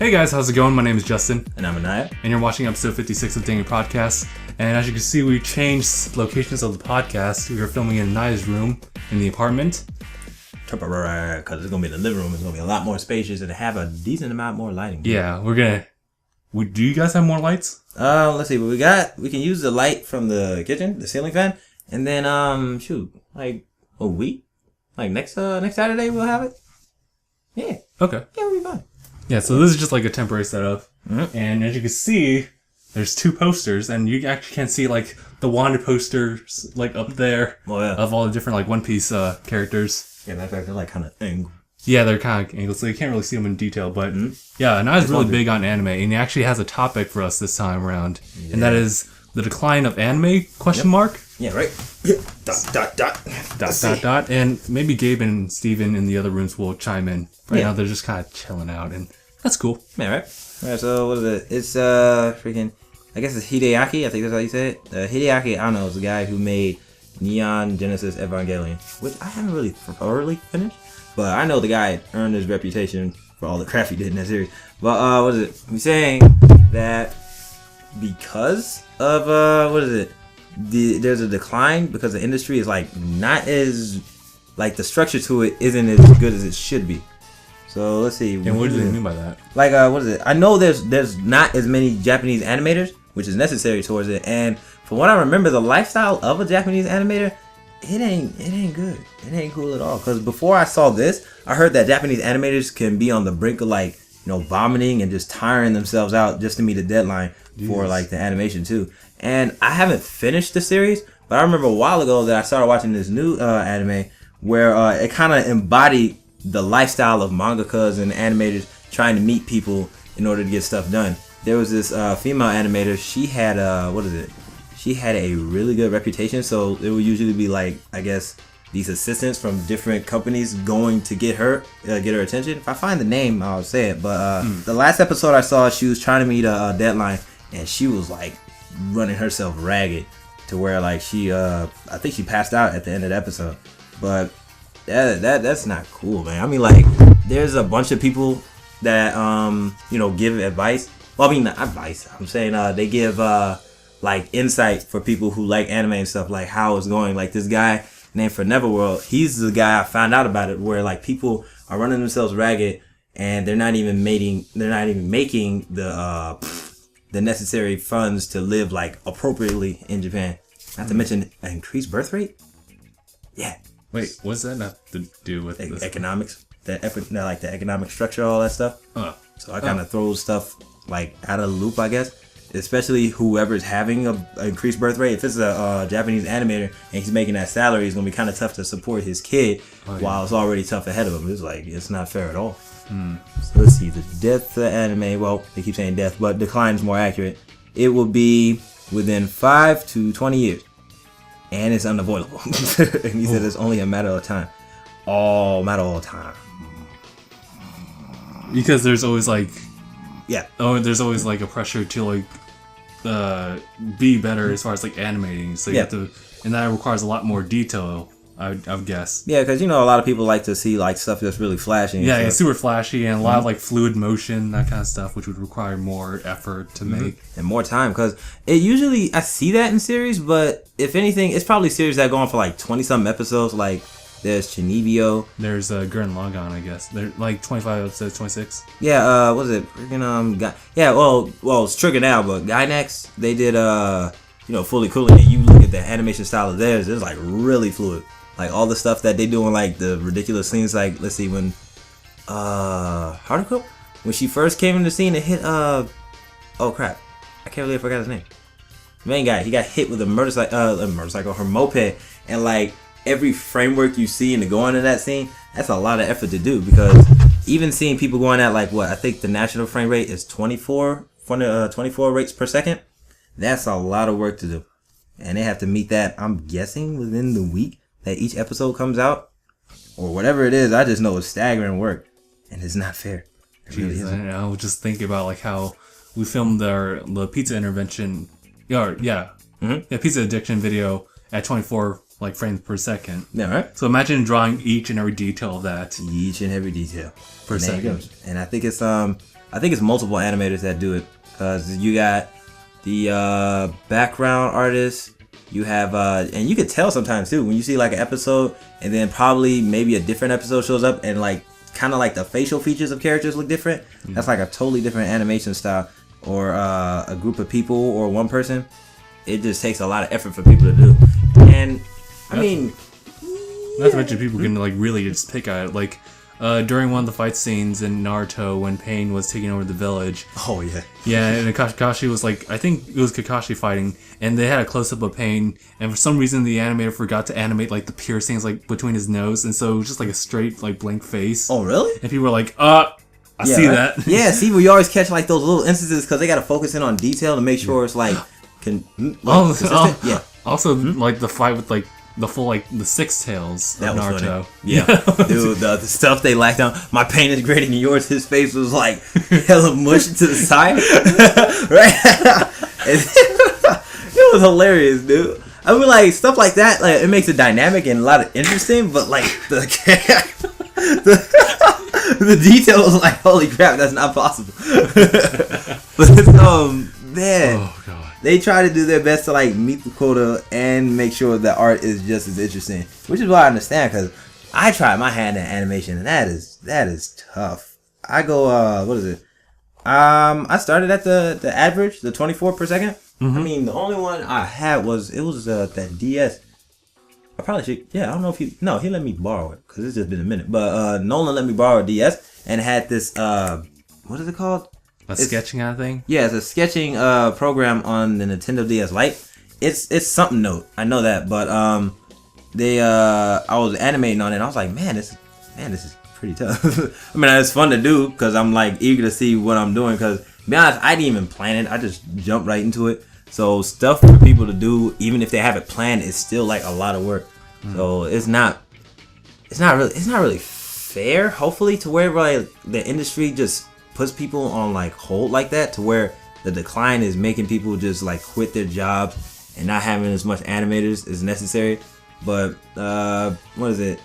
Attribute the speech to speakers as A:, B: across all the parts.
A: Hey guys, how's it going? My name is Justin.
B: And I'm Aniyah.
A: And you're watching episode 56 of DangIT Productions. And as you can see, we changed locations of the podcast. We are filming in Aniya's room in the apartment.
B: Because it's going to be in the living room. It's going to be a lot more spacious and have a decent amount more lighting.
A: Yeah, do you guys have more lights?
B: Let's see what we got. We can use the light from the kitchen, the ceiling fan. And then, like a week? Like next Saturday we'll have it? Yeah.
A: Okay.
B: Yeah, we'll be fine.
A: Yeah, so this is just like a temporary setup.
B: Mm-hmm.
A: And as you can see, there's two posters, and you actually can't see like the Wanda posters like up there of all the different like One Piece characters.
B: Yeah, matter of fact, they're like kind of angled.
A: Yeah, they're kind of angled, so you can't really see them in detail. But yeah, Aniya's really big on anime, and he actually has a topic for us this time around, and that is the decline of anime? Question mark.
B: Yeah, right. Yeah. Dot.
A: And maybe Gabe and Steven in the other rooms will chime in. Right now, they're just kind of chilling out, and that's cool.
B: Yeah, right. All right, so what is it? It's freaking. I guess it's Hideaki. I think that's how you say it. Hideaki Anno is the guy who made Neon Genesis Evangelion, which I haven't really thoroughly finished, but I know the guy earned his reputation for all the crap he did in that series. But what is it? He's saying that because of there's a decline because the industry is like not as like the structure to it isn't as good as it should be. So let's see.
A: And what do they mean by that?
B: Like what is it? I know there's not as many Japanese animators, which is necessary towards it. And from what I remember, the lifestyle of a Japanese animator, it ain't good. It ain't cool at all. Because before I saw this, I heard that Japanese animators can be on the brink of like vomiting and just tiring themselves out just to meet a deadline for like the animation too. And I haven't finished the series, but I remember a while ago that I started watching this new anime where it kind of embodied the lifestyle of mangakas and animators trying to meet people in order to get stuff done. There was this female animator. She had She had a really good reputation. So it would usually be like, I guess, these assistants from different companies going to get her attention. If I find the name, I'll say it. But the last episode I saw, she was trying to meet a deadline, and she was like running herself ragged to where like she I think she passed out at the end of the episode. But that's not cool, man. I mean, like, there's a bunch of people that give advice. Well, I mean, not advice. I'm saying they give like insight for people who like anime and stuff, like how it's going. Like this guy named for Neverworld, he's the guy I found out about it, where like people are running themselves ragged and they're not even making the necessary funds to live like appropriately in Japan. Not to mention an increased birth rate. Yeah.
A: Wait, what's that have to do with this?
B: Economics? The economic structure, all that stuff. So I kind of throw stuff like out of the loop, I guess. Especially whoever's having an increased birth rate. If it's a Japanese animator and he's making that salary, it's gonna be kind of tough to support his kid while it's already tough ahead of him. It's not fair at all. So let's see, the death of anime. Well, they keep saying death, but decline is more accurate. It will be within 5 to 20 years, and it's unavoidable. And he said it's only a matter of time. Matter of time.
A: Because there's always like.
B: Yeah.
A: There's always like a pressure to like be better as far as like animating. So you have to, and that requires a lot more detail, I would guess.
B: Yeah, because a lot of people like to see like stuff that's really flashy.
A: Yeah, it's super flashy and a lot of like fluid motion, that kind of stuff, which would require more effort to make
B: and more time. Because it usually I see that in series, but if anything, it's probably series that go on for like 20-something episodes. Like there's Chinibio.
A: There's Gurren Lagann, I guess. They're like 25 episodes, 26.
B: Yeah, what is it? Freaking yeah, well, it's Trigger now, but Gainax, they did Fully Cool, and you look at the animation style of theirs, it's like really fluid. Like all the stuff that they do in like the ridiculous scenes, like let's see when Haruko, when she first came in the scene and hit oh crap, I can't believe I forgot his name. The main guy, he got hit with her moped, and like every framework you see into going to that scene, that's a lot of effort to do, because even seeing people going at like what I think the national frame rate is 24 rates per second, that's a lot of work to do, and they have to meet that, I'm guessing, within the week that each episode comes out or whatever it is. I just know it's staggering work, and it's not fair. It really isn't.
A: I was just thinking about like how we filmed the pizza intervention, pizza addiction video at 24 like frames per second.
B: Yeah, right.
A: So imagine drawing each and every detail of that.
B: Each and every detail
A: Per second.
B: And I think it's multiple animators that do it, because you got the background artist. You have and you could tell sometimes too when you see like an episode and then probably maybe a different episode shows up and like kind of like the facial features of characters look different. That's like a totally different animation style, or a group of people or one person. It just takes a lot of effort for people to do. And I mean,
A: not to mention people can like really just pick at it. Like during one of the fight scenes in Naruto when Pain was taking over the village.
B: Oh yeah.
A: Yeah, and Kakashi was like, I think it was Kakashi fighting, and they had a close up of Pain, and for some reason the animator forgot to animate like the piercings like between his nose, and so it was just like a straight like blank face.
B: Oh really?
A: And people were like, I see
B: right?
A: that.
B: Yeah, see, we always catch like those little instances because they got to focus in on detail to make sure it's like consistent. Yeah.
A: Also, like the fight with like the full like the six tails of Naruto.
B: Funny. Yeah, dude, the stuff they lacked on. My pain is greater than yours. His face was like hella mushed to the side, right? It was hilarious, dude. I mean, like stuff like that, like it makes it dynamic and a lot of interesting. But like the details, like holy crap, that's not possible. But man.
A: Oh god.
B: They try to do their best to like meet the quota and make sure the art is just as interesting, which is what I understand, because I tried my hand at animation and that is tough. I go what is it? I started at the average, the 24 per second. I mean, the only one I had was that DS. I probably should. Yeah, I don't know if he let me borrow it because it's just been a minute. But Nolan let me borrow a DS and had this what is it called?
A: Sketching kind of thing?
B: Yeah, it's a sketching program on the Nintendo DS Lite. It's something note. I know that, but I was animating on it and I was like, man, this is pretty tough. I mean, it's fun to do because I'm like eager to see what I'm doing, because to be honest, I didn't even plan it. I just jumped right into it. So stuff for people to do, even if they have it planned, is still like a lot of work. So it's not really fair, hopefully, to where like the industry just puts people on like hold like that, to where the decline is making people just like quit their jobs and not having as much animators as necessary. But what is it?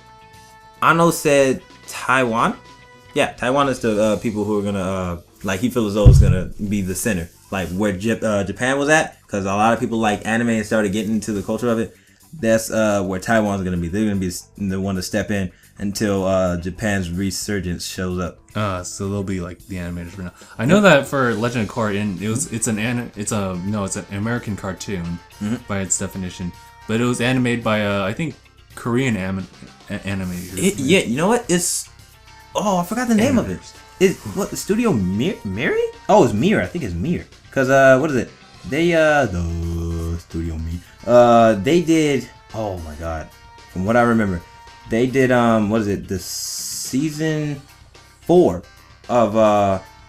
B: Ano said Taiwan. Yeah, Taiwan is the people who are gonna like, he feels as though it's gonna be the center, like where Japan was at, because a lot of people like anime and started getting into the culture of it. That's where Taiwan's gonna be. They're gonna be the one to step in until Japan's resurgence shows up.
A: So they'll be like the animators right now. I know that for Legend of Korra, it's an American cartoon by its definition, but it was animated by I think Korean animators.
B: Yeah, you know what? I forgot the name of it. Is what the studio Miri? Oh, it's Mir. I think it's Mir. Cause what is it? They the studio Mir. They did. Oh my god. From what I remember, they did what is it? The season 4 of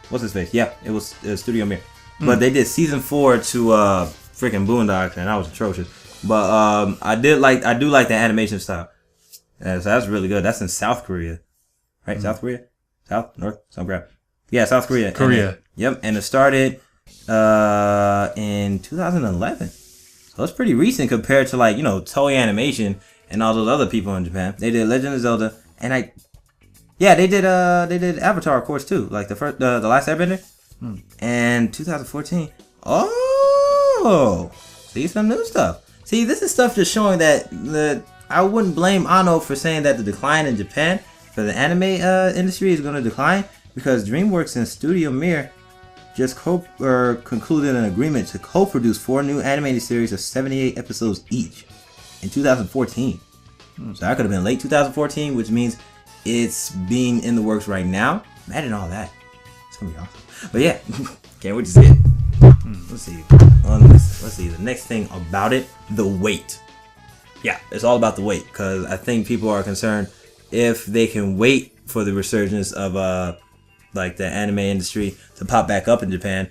B: what's his face? Yeah, it was Studio Mir. But they did season 4 to freaking Boondocks, and that was atrocious. But I do like the animation style. So that's really good. That's in South Korea, right? South Korea, South, North, some crap. Yeah, South Korea.
A: Korea.
B: Yep, and it started in 2011. So it's pretty recent compared to like Toei Animation and all those other people in Japan. They did Legend of Zelda, and they did Avatar, of course, too. Like the last Airbender, and 2014. Oh, see some new stuff. See, this is stuff just showing that I wouldn't blame Ano for saying that the decline in Japan for the anime industry is going to decline, because DreamWorks and Studio Mir just concluded an agreement to co-produce 4 new animated series of 78 episodes each in 2014. So that could have been late 2014, which means it's being in the works right now. Imagine all that. It's gonna be awesome. But yeah, can't wait to see it. Let's see. Let's see. The next thing about it, the wait. Yeah, it's all about the wait, because I think people are concerned if they can wait for the resurgence of like the anime industry to pop back up in Japan,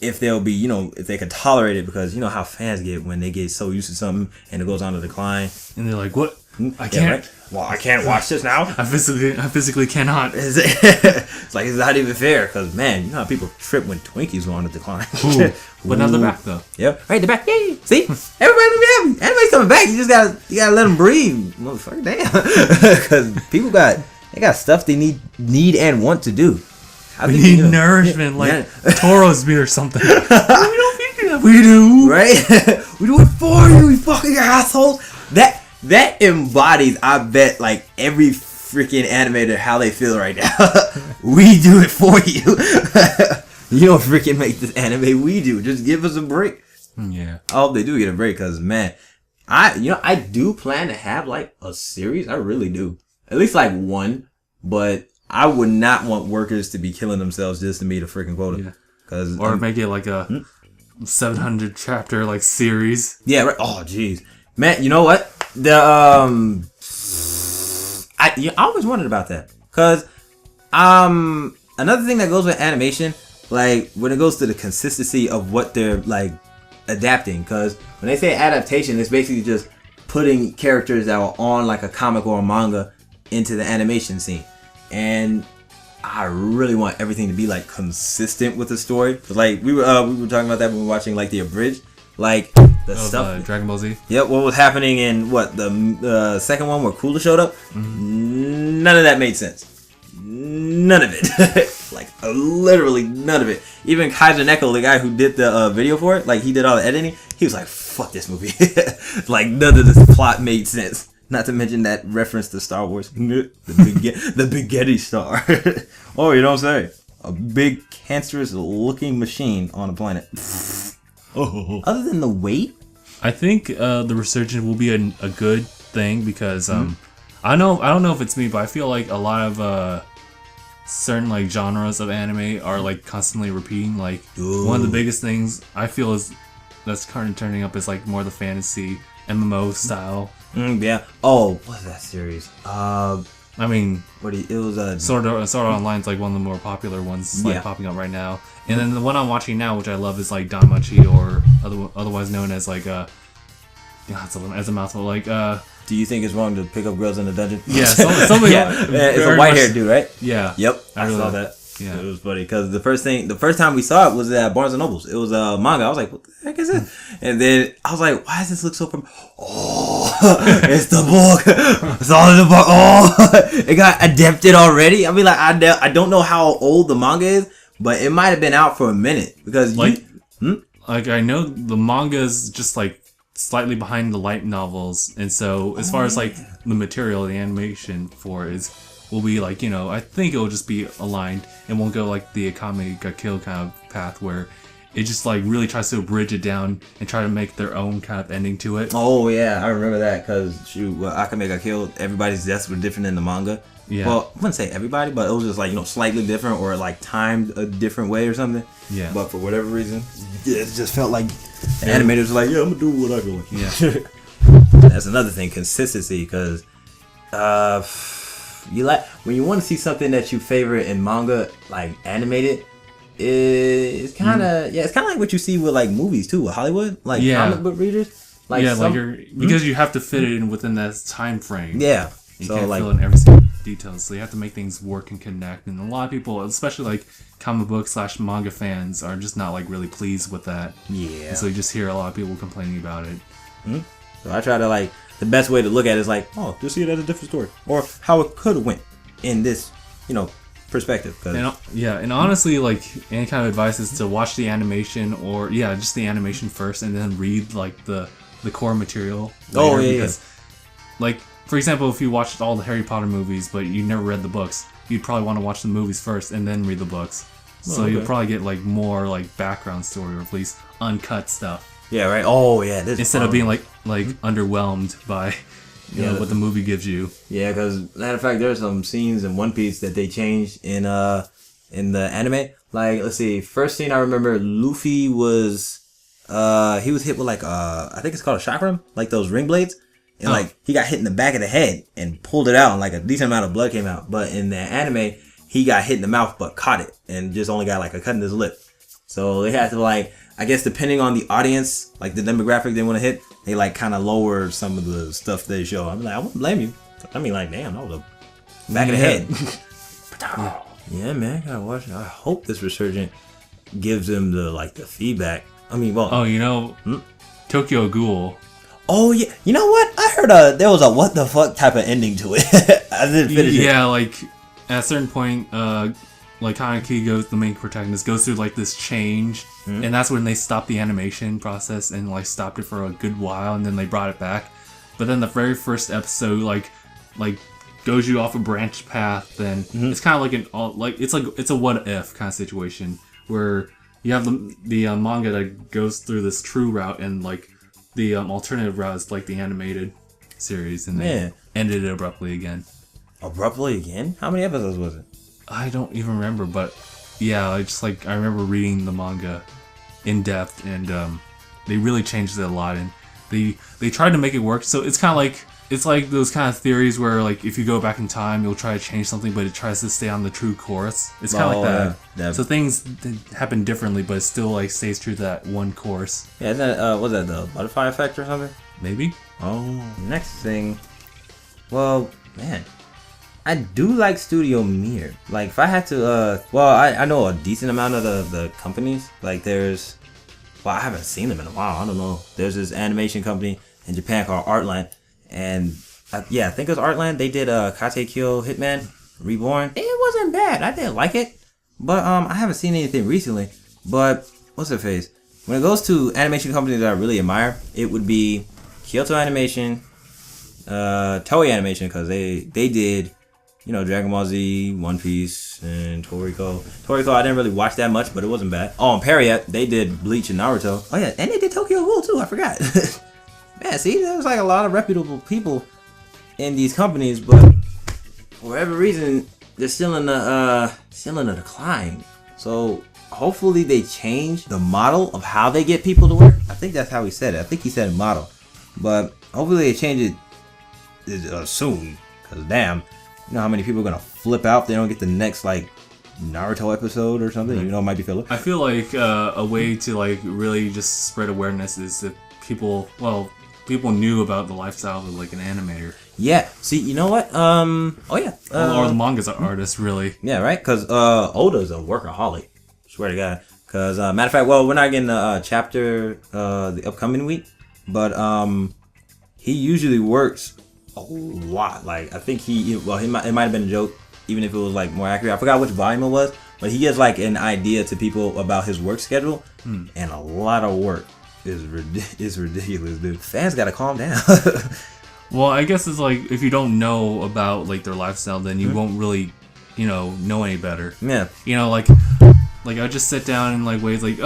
B: if they'll be, if they can tolerate it, because how fans get when they get so used to something and it goes on to decline.
A: And they're like, what? I can't.
B: Right? Well, I can't watch this now.
A: I physically cannot.
B: It's like, it's not even fair, because, man, you know how people trip when Twinkies go on a decline.
A: But now they're back, though.
B: Yep. Right, they're back. Yay! See? Everybody's gonna be happy. Anime's coming back. You gotta let them breathe. Motherfucker, damn. Because people got stuff they need and want to do.
A: We need nourishment, like Toro's meat or something. We don't feed you that. We do.
B: Right? We do it for you, you fucking assholes. That embodies, I bet, like, every freaking animator how they feel right now. We do it for you. You don't freaking make this anime, we do. Just give us a break.
A: Yeah.
B: I hope they do get a break, because, man, I do plan to have, like, a series. I really do. At least, like, one. But I would not want workers to be killing themselves just to meet a freaking quota. Yeah.
A: Or make it like a 700 chapter, like, series.
B: Yeah, right. Oh, jeez. Man, you know what? I always wondered about that, because another thing that goes with animation, like when it goes to the consistency of what they're like adapting, because when they say adaptation, it's basically just putting characters that are on like a comic or a manga into the animation scene, and I really want everything to be like consistent with the story. Cause like we were talking about that when we were watching like the abridged, like the stuff.
A: Dragon Ball Z.
B: Yep, what was happening in the second one where Cooler showed up? Mm-hmm. None of that made sense. None of it. Like literally none of it. Even Kaiser Neko, the guy who did the video for it, like he did all the editing. He was like, "Fuck this movie." Like none of this plot made sense. Not to mention that reference to Star Wars, the Spaghetti Star. Oh, you don't say. A big cancerous looking machine on a planet. Oh. Other than the weight,
A: I think the resurgence will be a good thing, because I don't know if it's me, but I feel like a lot of certain like genres of anime are like constantly repeating. Like one of the biggest things I feel is that's currently turning up is like more the fantasy MMO style.
B: Yeah. Oh, what's that series?
A: I mean,
B: it was
A: Sword Art Online's like one of the more popular ones, like popping up right now. And then the one I'm watching now, which I love, is like DangIT, or otherwise known as like it's a mouthful. Like
B: do you think it's wrong to pick up girls in the dungeon?
A: Yeah, something.
B: It's a white-haired dude, right?
A: Yeah.
B: Yep. I
A: really
B: saw that.
A: Yeah,
B: it was funny because the first time we saw it was at Barnes and Nobles. It was a manga. I was like, "What the heck is this?" And then I was like, "Why does this look so from?" Oh, it's the book. It's all in the book. Oh, it got adapted already. I mean, like I don't know how old the manga is, but it might have been out for a minute because
A: like I know the manga's just like slightly behind the light novels, and so as far as like the material, the animation for it will be like, you know, I think it will just be aligned and won't go like the Akame Got Killed kind of path where it just like really tries to bridge it down and try to make their own kind of ending to it.
B: Oh yeah, I remember that because Akame Got Killed, everybody's deaths were different in the manga.
A: Yeah.
B: Well, I wouldn't say everybody, but it was just like, you know, slightly different or like timed a different way or something.
A: Yeah.
B: But for whatever reason, it just felt like the animators were like, yeah, I'm gonna do what I feel like.
A: Yeah.
B: That's another thing, consistency, because you like when you want to see something that you favorite in manga, like animated, it's kind of it's kind of like what you see with like movies too, with Hollywood, like comic book readers. Like
A: because you have to fit it in within that time frame.
B: Yeah.
A: You
B: so
A: can't
B: like
A: fill in every single detail, so you have to make things work and connect. And a lot of people, especially like comic book / manga fans, are just not like really pleased with that.
B: Yeah.
A: And so you just hear a lot of people complaining about it.
B: Mm-hmm. So I try to like, the best way to look at it is like, oh, just see it as a different story, or how it could have went in this, you know, perspective.
A: And honestly, like any kind of advice is to watch the animation, or just the animation first, and then read like the core material later, because like, for example, if you watched all the Harry Potter movies but you never read the books, you'd probably want to watch the movies first and then read the books. So you'll probably get like more like background story, or at least uncut stuff.
B: Yeah, right. Oh yeah,
A: instead of being like underwhelmed by you know what the movie gives you. Yeah,
B: because matter of fact, there's some scenes in One Piece that they changed in the anime. Like, let's see, first scene I remember, Luffy was he was hit with like I think it's called a chakram, like those ring blades. And like he got hit in the back of the head and pulled it out, and like a decent amount of blood came out. But in the anime, he got hit in the mouth but caught it and just only got like a cut in his lip. So they had to like, I guess depending on the audience, like the demographic they want to hit, they like kind of lower some of the stuff they show. I'm like, I wouldn't blame you. I mean, like, damn, that was a back of the head. Yeah, man, gotta watch it. I hope this resurgent gives them the feedback. I mean, well,
A: Tokyo Ghoul.
B: Oh yeah, you know what? I heard there was a what the fuck type of ending to it. I didn't finish it.
A: Yeah, like at a certain point, like Kaneki the main protagonist, goes through like this change, and that's when they stopped the animation process and like stopped it for a good while, and then they brought it back. But then the very first episode, like goes you off a branch path. Then it's kind of like it's a what if kind of situation where you have the manga that goes through this true route and like the alternative route is like the animated series, and they ended it abruptly again.
B: Abruptly again? How many episodes was it?
A: I don't even remember, but yeah, I remember reading the manga in depth, and they really changed it a lot, and they tried to make it work. So it's kind of like those kind of theories where like if you go back in time, you'll try to change something, but it tries to stay on the true course. It's kind of like that. Yeah. So things happen differently, but it still like stays true to that one course.
B: Yeah, isn't that was that the butterfly effect or something?
A: Maybe.
B: Oh, next thing. Well, man, I do like Studio Mir. Like if I had to, I know a decent amount of the companies. Like there's, I haven't seen them in a while. I don't know. There's this animation company in Japan called Artland. And I think it was Artland. They did Katekyo Hitman Reborn. It wasn't bad. I didn't like it, but I haven't seen anything recently. But what's their face? When it goes to animation companies that I really admire, it would be Kyoto Animation, Toei Animation, because they did, Dragon Ball Z, One Piece, and Toriko. Toriko I didn't really watch that much, but it wasn't bad. Oh, and Period, they did Bleach and Naruto. Oh yeah, and they did Tokyo Ghoul too. I forgot. Man, see, there's like a lot of reputable people in these companies, but for whatever reason, they're still in a decline. So hopefully they change the model of how they get people to work. I think that's how he said it. I think he said model, but hopefully they change it soon. Cause damn, you know how many people are gonna flip out if they don't get the next like Naruto episode or something. It might be filler.
A: I feel like a way to like really just spread awareness is that people knew about the lifestyle of like an animator.
B: Yeah. See, you know what? Or
A: the manga's artist, really.
B: Yeah, right. Cause Oda's a workaholic. Swear to God. Cause matter of fact, we're not getting a chapter the upcoming week, but he usually works a lot. Like I think it might have been a joke, even if it was like more accurate. I forgot which volume it was, but he gives like an idea to people about his work schedule, and a lot of work. Is ridiculous, dude. Fans gotta calm down.
A: Well, I guess it's like if you don't know about like their lifestyle, then you won't really, know any better.
B: Yeah.
A: Like I just sit down and like wait, like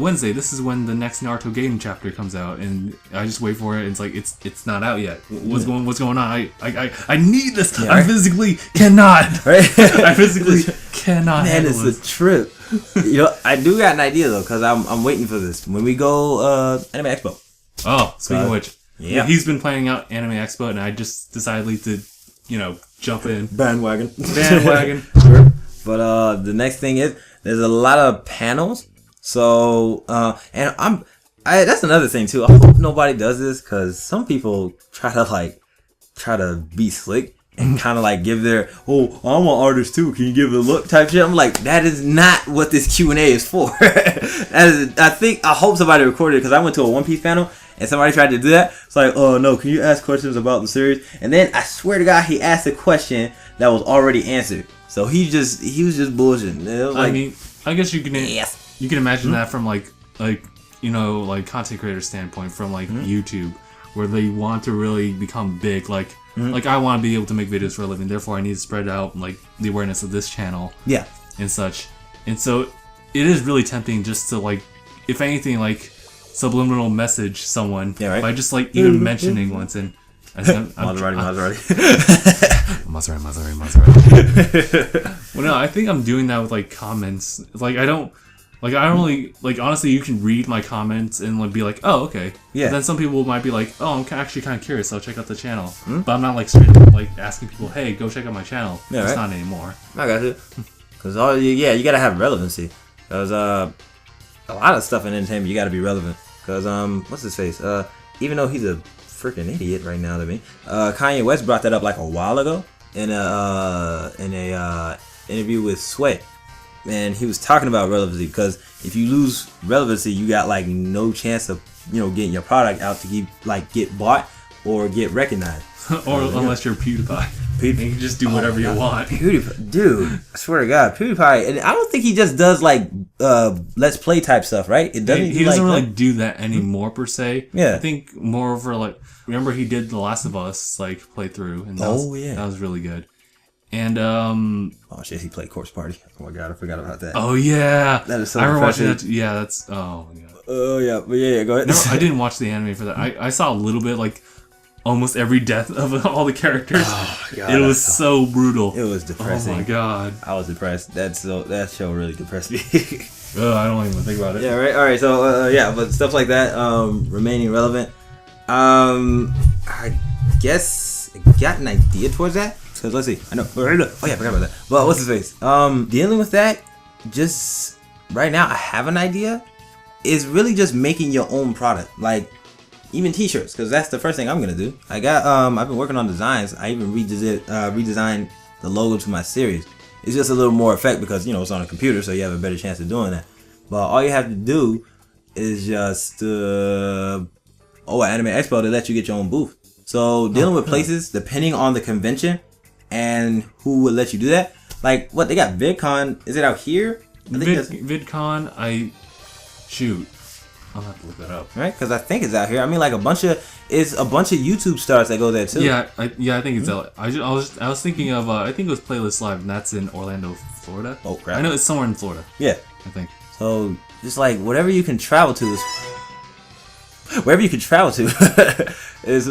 A: Wednesday. This is when the next Naruto game chapter comes out, and I just wait for it. And it's like it's not out yet. What's going on? I need this. Yeah, right? I physically cannot. Right? I physically cannot.
B: Man, it's a trip. I do got an idea though, cause I'm waiting for this when we go Anime Expo.
A: Oh, speaking of which, he's been planning out Anime Expo, and I just decided to, jump in
B: bandwagon.
A: Sure.
B: But the next thing is there's a lot of panels. So and that's another thing too. I hope nobody does this, cause some people try to be slick. And kind of like give their, I'm an artist too, can you give it a look type shit. I'm like, that is not what this Q&A is for. I hope somebody recorded it, because I went to a One Piece panel and somebody tried to do that. It's like, no, can you ask questions about the series? And then I swear to God, he asked a question that was already answered. So he was just bullshitting.
A: Like, I mean, I guess you can imagine that from like content creator standpoint, from like YouTube, where they want to really become big, like I want to be able to make videos for a living, therefore I need to spread out like the awareness of this channel, and such. And so it is really tempting just to like, if anything, like subliminal message someone by just like even mentioning once. And Maserati. Well, no, I think I'm doing that with like comments. Like I don't really, like, honestly, you can read my comments and like be like, oh, okay. Yeah. But then some people might be like, oh, I'm actually kind of curious, so I'll check out the channel. But I'm not like straight up like asking people, hey, go check out my channel. Yeah, it's not anymore.
B: I got you. Because you gotta have relevancy. Because a lot of stuff in entertainment, you got to be relevant. Cause what's his face? Even though he's a freaking idiot right now to me, Kanye West brought that up like a while ago in a interview with Sway, and he was talking about relevancy, because if you lose relevancy, you got like no chance of getting your product out to get bought or get recognized.
A: Or unless you're PewDiePie. You can just do whatever you want.
B: PewDiePie, dude, I swear to God, PewDiePie, and I don't think he just does like let's play type stuff, right? It doesn't.
A: He doesn't really do that anymore per se.
B: Yeah,
A: I think more over like, remember he did The Last of Us like playthrough, and that was really good. And
B: oh shit, he played Corpse Party. Oh my God, I forgot about that.
A: Oh yeah,
B: that is so.
A: I remember watching that. Yeah, that's oh my God.
B: Oh yeah, but yeah, go ahead.
A: I didn't watch the anime for that. I saw a little bit, like almost every death of all the characters. Oh, God, it was so brutal.
B: It was depressing.
A: Oh my God,
B: I was depressed. That show really depressed me.
A: I don't even think about it.
B: Yeah, right. All right. So yeah, but stuff like that, remaining relevant. I guess I got an idea towards that. Cause let's see. I know. Oh yeah, I forgot about that. But what's his face? Dealing with that, just right now, I have an idea. Is really just making your own product, like even t-shirts, because that's the first thing I'm gonna do. I got I've been working on designs. I even redesigned the logo to my series. It's just a little more effect because it's on a computer, so you have a better chance of doing that. But all you have to do is just Anime Expo, to let you get your own booth. So dealing with places, depending on the convention and who would let you do that. Like what they got, VidCon, is it out here?
A: VidCon, shoot, I'll have to look that up.
B: Right, because I think it's out here. I mean, like a bunch of YouTube stars that go there too.
A: Yeah, I think it's LA. I was thinking of I think it was Playlist Live, and that's in Orlando, Florida.
B: Oh crap!
A: I know it's somewhere in Florida.
B: Yeah,
A: I think.
B: So just like whatever you can travel to is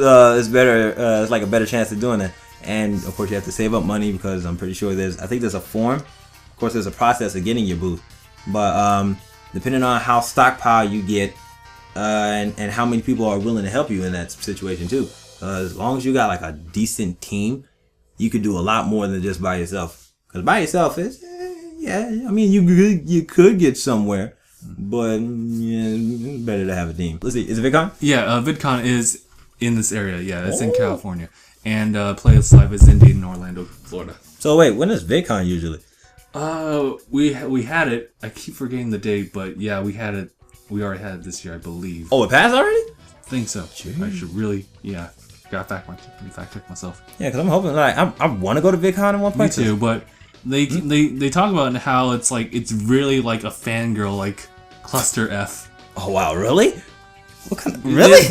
B: better. It's like a better chance of doing that. And of course, you have to save up money, because I'm pretty sure there's a form. Of course, there's a process of getting your booth, but depending on how stockpile you get, and how many people are willing to help you in that situation too. As long as you got like a decent team, you could do a lot more than just by yourself. Because by yourself is, I mean, you could get somewhere, but it's better to have a team. Let's see, is it VidCon?
A: Yeah, VidCon is in this area. Yeah, it's in California, and Playlist Live is indeed in Orlando, Florida.
B: So wait, when is VidCon usually?
A: We had it. I keep forgetting the date, but yeah, we had it. We already had it this year, I believe.
B: Oh, it passed already?
A: I think so. Jeez. I should really, fact check myself.
B: Yeah, because I'm hoping, like, I want to go to VidCon at one point.
A: Me too, but they talk about how it's like, it's really like a fangirl, like cluster F.
B: Oh wow, really? What kind of, really?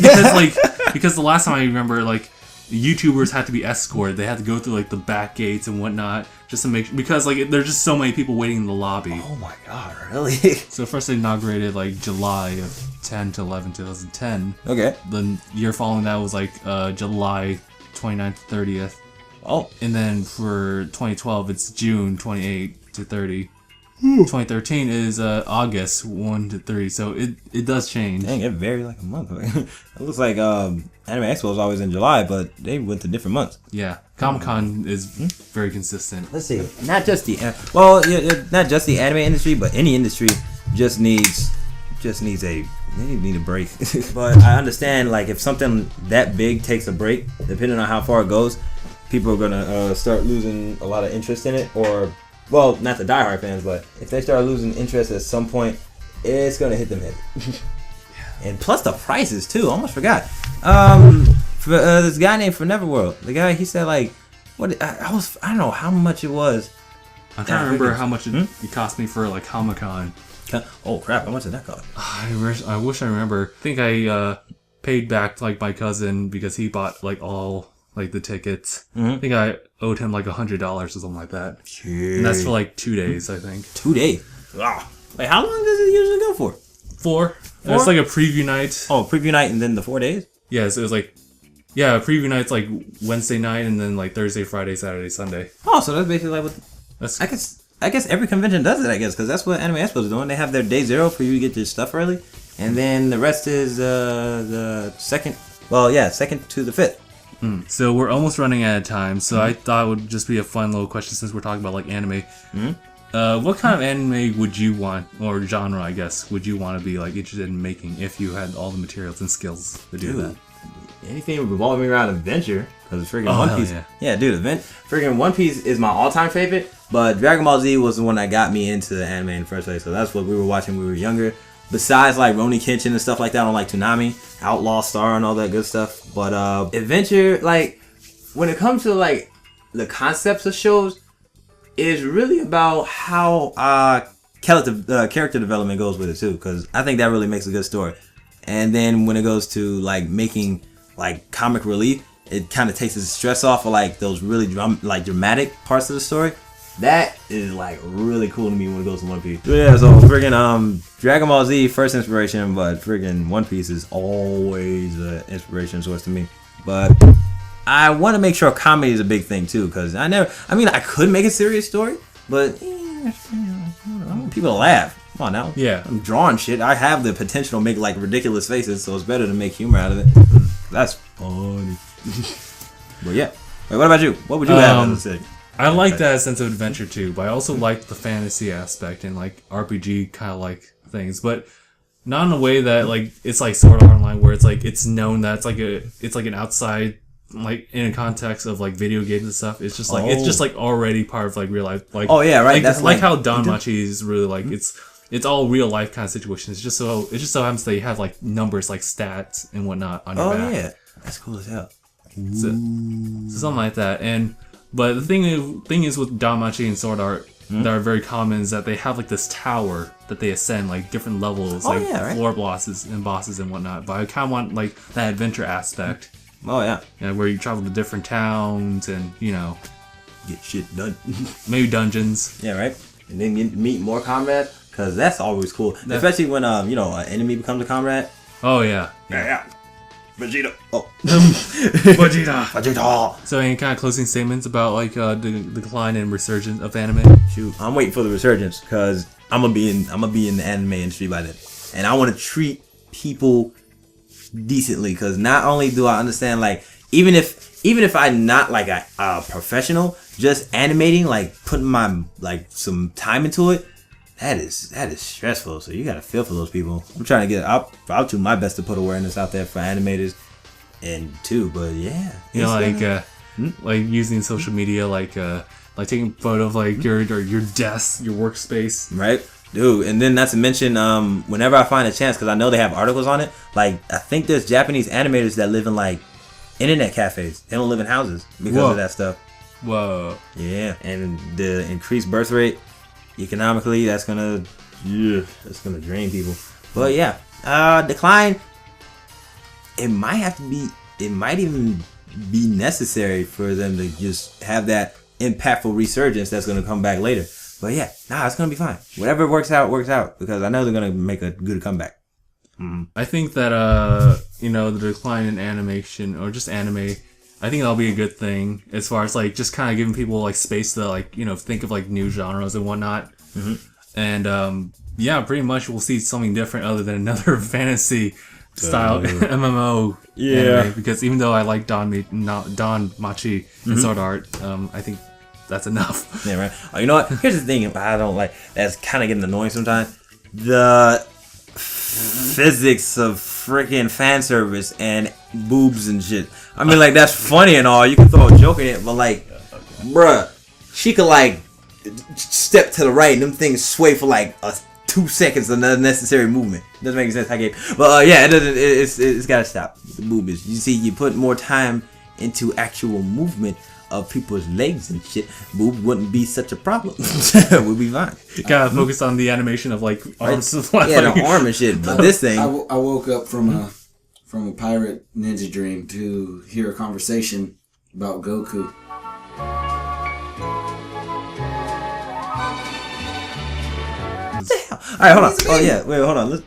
A: because the last time I remember, like, YouTubers had to be escorted. They had to go through like the back gates and whatnot just to make, because like there's just so many people waiting in the lobby.
B: Oh my God, really?
A: So first they inaugurated like July of 10 to 11, 2010.
B: Okay.
A: The year following that was like July 29th to 30th.
B: Oh.
A: And then for 2012 it's June 28 to 30. 2013 is August 1 to 3, so it does change.
B: Dang, it varied like a month. It looks like Anime Expo is always in July, but they went to different months.
A: Yeah, Comic-Con is very consistent.
B: Let's see, not just the not just the anime industry, but any industry just needs a break. But I understand, like, if something that big takes a break, depending on how far it goes, people are gonna start losing a lot of interest in it, or, well, not the diehard fans, but if they start losing interest at some point, it's gonna hit them heavy. And plus the prices too. Almost forgot. For this guy named Neverworld, the guy, he said like, what? I don't know how much it was.
A: I'm trying to remember how much it cost me for like Comic-Con.
B: Oh crap! How much did that cost?
A: I wish I remember. I think I paid back like my cousin because he bought like all like the tickets. I think I owed him like $100 or something like that. Jeez. And that's for like 2 days, I think.
B: 2 days. Wow. Wait, how long does it usually go for?
A: 4. It's like a preview night.
B: Oh, preview night and then the 4 days?
A: Yeah, so it was like, yeah, preview night's like Wednesday night and then like Thursday, Friday, Saturday, Sunday.
B: Oh, so that's basically like what... I guess every convention does it, I guess, because that's what Anime Expo is doing. They have their day 0 for you to get your stuff early, and then the rest is the second to the 5th.
A: So we're almost running out of time, so I thought it would just be a fun little question since we're talking about like anime. What kind of anime would you want, or genre, I guess, would you want to be like interested in making if you had all the materials and skills to do that?
B: Anything revolving around adventure, because freaking
A: Oh,
B: One
A: hell
B: Piece.
A: yeah.
B: Dude, freaking One Piece is my all-time favorite. But Dragon Ball Z was the one that got me into the anime in the first place. So that's what we were watching when we were younger. Besides like Rurouni Kenshin and stuff like that on like Toonami, Outlaw Star and all that good stuff. But adventure, like when it comes to like the concepts of shows, is really about how character development goes with it too, because I think that really makes a good story. And then when it goes to like making like comic relief, it kind of takes the stress off of like those really dramatic parts of the story. That is like really cool to me when it goes to One Piece. Yeah, so friggin' Dragon Ball Z first inspiration, but friggin' One Piece is always an inspiration source to me. But I want to make sure comedy is a big thing too, because I could make a serious story, but I want people to laugh. Come on now.
A: Yeah.
B: I'm drawing shit. I have the potential to make like ridiculous faces, so it's better to make humor out of it. That's funny. But yeah. Wait, what about you? What would you have as a city?
A: I like that sense of adventure too, but I also like the fantasy aspect and like RPG kind of like things, but not in a way that like it's like Sword Art Online where it's like it's known that it's like an outside, like in a context of like video games and stuff. It's just like it's just like already part of like real life. Like
B: oh yeah, right.
A: Like,
B: that's
A: like how DanMachi is really like it's all real life kind of situations. It just so happens that you have like numbers like stats and whatnot on your back.
B: Oh yeah, that's cool as hell.
A: So something like that. But the thing is with DanMachi and Sword Art that are very common is that they have like this tower that they ascend, like different levels, floor bosses and whatnot. But I kind of want like that adventure aspect.
B: Oh yeah.
A: Yeah, where you travel to different towns and
B: Get shit done.
A: maybe dungeons.
B: Yeah, right. And then you meet more comrades, because that's always cool. Especially when an enemy becomes a comrade.
A: Oh yeah.
B: Yeah. Vegeta. Oh.
A: Vegeta. So any kind of closing statements about like the decline and resurgence of anime?
B: Shoot, I'm waiting for the resurgence because I'm gonna be in the anime industry by then, and I want to treat people decently. Because not only do I understand, like even if I'm not like a professional, just animating, like putting my like some time into it, that is stressful. So you gotta feel for those people. I'm trying to I'll do my best to put awareness out there for animators and too. But yeah,
A: like using social media, like taking a photo of like your desk, your workspace,
B: right, dude. And then not to mention, whenever I find a chance, because I know they have articles on it. Like I think there's Japanese animators that live in like internet cafes. They don't live in houses because of that stuff.
A: Whoa.
B: Yeah, and the increased birth rate. Economically, that's gonna drain people. But yeah, decline. It might even be necessary for them to just have that impactful resurgence that's gonna come back later. But yeah, it's gonna be fine. Whatever works out, because I know they're gonna make a good comeback. Mm-hmm.
A: I think that the decline in animation or just anime, I think that'll be a good thing as far as like just kind of giving people like space to like think of like new genres and whatnot. And pretty much we'll see something different other than another fantasy style MMO. Yeah, anime, because even though I like DanMachi and Sword Art, I think that's enough.
B: Yeah, right. Oh, you know what? Here's the thing I don't like. That's kind of getting annoying sometimes. The physics of freaking fan service and boobs and shit. I mean, like, that's funny and all. You can throw a joke in it, but like, bruh, she could like step to the right and them things sway for like 2 seconds of unnecessary movement. Doesn't make sense. But yeah, it doesn't. It's gotta stop. The boobies. You see, you put more time into actual movement of people's legs and shit. Boobs wouldn't be such a problem. We'd be fine.
A: You gotta focus on the animation of like arms.
B: Yeah, the arm and shit. But this thing,
C: I woke up from a pirate ninja dream to hear a conversation about Goku.
B: All right, hold on. Oh yeah, wait, hold on.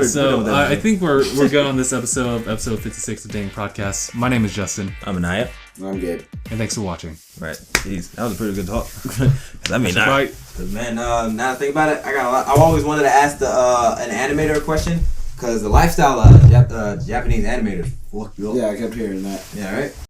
A: So I think we're good on this episode 56 of DangIT Prodcast. My name is Justin.
B: I'm Aniyah.
C: I'm Gabe.
A: And thanks for watching.
B: Right. Jeez, that was a pretty good talk. I mean,
A: right.
B: Cause man, now that I think about it, I got a lot. I always wanted to ask an animator a question, cause the lifestyle of Japanese animators.
C: Yeah, I kept hearing that.
B: Yeah, right.